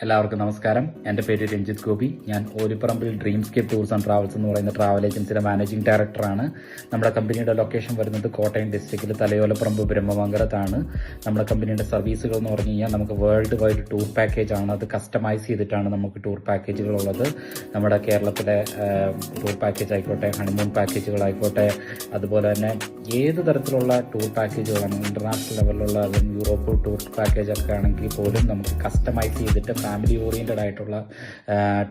എല്ലാവർക്കും നമസ്കാരം. എൻ്റെ പേര് രഞ്ജിത്ത് ഗോപി. ഞാൻ ഓലിപ്പറമ്പിൽ ഡ്രീംസ്കേപ്പ് ടൂർസ് ആൻഡ് ട്രാവൽസ് എന്ന് പറയുന്ന ട്രാവൽ ഏജൻസിയുടെ മാനേജിംഗ് ഡയറക്ടറാണ്. നമ്മുടെ കമ്പനിയുടെ ലൊക്കേഷൻ വരുന്നത് കോട്ടയം ഡിസ്ട്രിക്റ്റിൽ തലയോലപ്പറമ്പ് ബ്രഹ്മമംഗലത്താണ്. നമ്മുടെ കമ്പനിയുടെ സർവീസുകൾ എന്ന് പറഞ്ഞു കഴിഞ്ഞാൽ നമുക്ക് വേൾഡ് വൈഡ് ടൂർ പാക്കേജ് ആണ്. അത് കസ്റ്റമൈസ് ചെയ്തിട്ടാണ് നമുക്ക് ടൂർ പാക്കേജുകളുള്ളത്. നമ്മുടെ കേരളത്തിലെ ടൂർ പാക്കേജ് ആയിക്കോട്ടെ, ഹണിമൂൺ പാക്കേജുകളായിക്കോട്ടെ, അതുപോലെ തന്നെ ഏത് തരത്തിലുള്ള ടൂർ പാക്കേജുകളാണ്, ഇന്റർനാഷണൽ ലെവലിലുള്ള യൂറോപ്പ് ടൂർ പാക്കേജ് ഒക്കെ ആണെങ്കിൽ പോലും നമുക്ക് കസ്റ്റമൈസ് ചെയ്തിട്ട് ഫാമിലി ഓറിയന്റഡ് ആയിട്ടുള്ള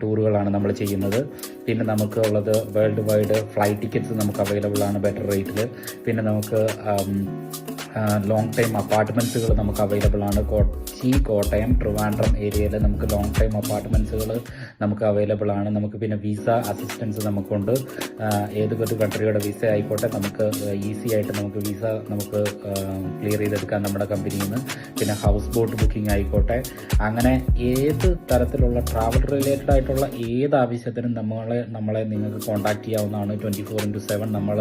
ടൂറുകളാണ് നമ്മൾ ചെയ്യുന്നത്. പിന്നെ നമുക്ക് ഉള്ളത് വേൾഡ് വൈഡ് ഫ്ലൈറ്റ് ടിക്കറ്റ്സ് നമുക്ക് അവൈലബിൾ ആണ് ബെറ്റർ റേറ്റിൽ. പിന്നെ നമുക്ക് ലോങ് ടൈം അപ്പാർട്ട്മെന്റ്സുകൾ നമുക്ക് അവൈലബിൾ ആണ്. കൊച്ചി, കോട്ടയം, ട്രിവാൻഡ്രം ഏരിയയിൽ നമുക്ക് ലോങ് ടൈം അപ്പാർട്ട്മെന്റ്സുകൾ നമുക്ക് അവൈലബിൾ ആണ്. നമുക്ക് പിന്നെ വിസ അസിസ്റ്റൻസ് നമുക്കുണ്ട്. ഏതൊരു കൺട്രിയുടെ വിസ ആയിക്കോട്ടെ നമുക്ക് ഈസി ആയിട്ട് നമുക്ക് വിസ നമുക്ക് ക്ലിയർ ചെയ്തെടുക്കാം നമ്മുടെ കമ്പനിയിൽ നിന്ന്. പിന്നെ ഹൗസ് ബോട്ട് ബുക്കിംഗ് ആയിക്കോട്ടെ, അങ്ങനെ ഏത് തരത്തിലുള്ള ട്രാവൽ റിലേറ്റഡ് ആയിട്ടുള്ള ഏത് ആവശ്യത്തിനും നമ്മളെ നിങ്ങൾക്ക് കോൺടാക്ട് ചെയ്യാവുന്നതാണ്. 24/7 നമ്മൾ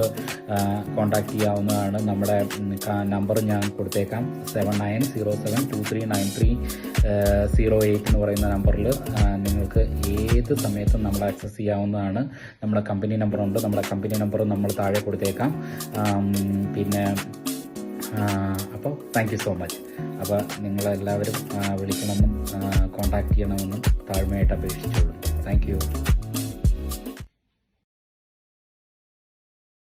കോൺടാക്ട് ചെയ്യാവുന്നതാണ്. നമ്മുടെ നമ്പർ ഞാൻ കൊടുത്തേക്കാം. 7907239308 എന്ന് പറയുന്ന നമ്പറിൽ നിങ്ങൾക്ക് ഏത് സമയത്തും നമ്മൾ ആക്സസ് ചെയ്യാവുന്നതാണ്. നമ്മുടെ കമ്പനി നമ്പറുണ്ട്. നമ്മുടെ കമ്പനി നമ്പർ നമ്മൾ താഴെ കൊടുത്തേക്കാം. പിന്നെ അപ്പോൾ താങ്ക് യു സോ മച്ച്. അപ്പോൾ നിങ്ങളെല്ലാവരും വിളിക്കണമെന്നും കോൺടാക്ട് ചെയ്യണമെന്നും താഴ്മയായിട്ട് അപേക്ഷിച്ചോളൂ. Thank you.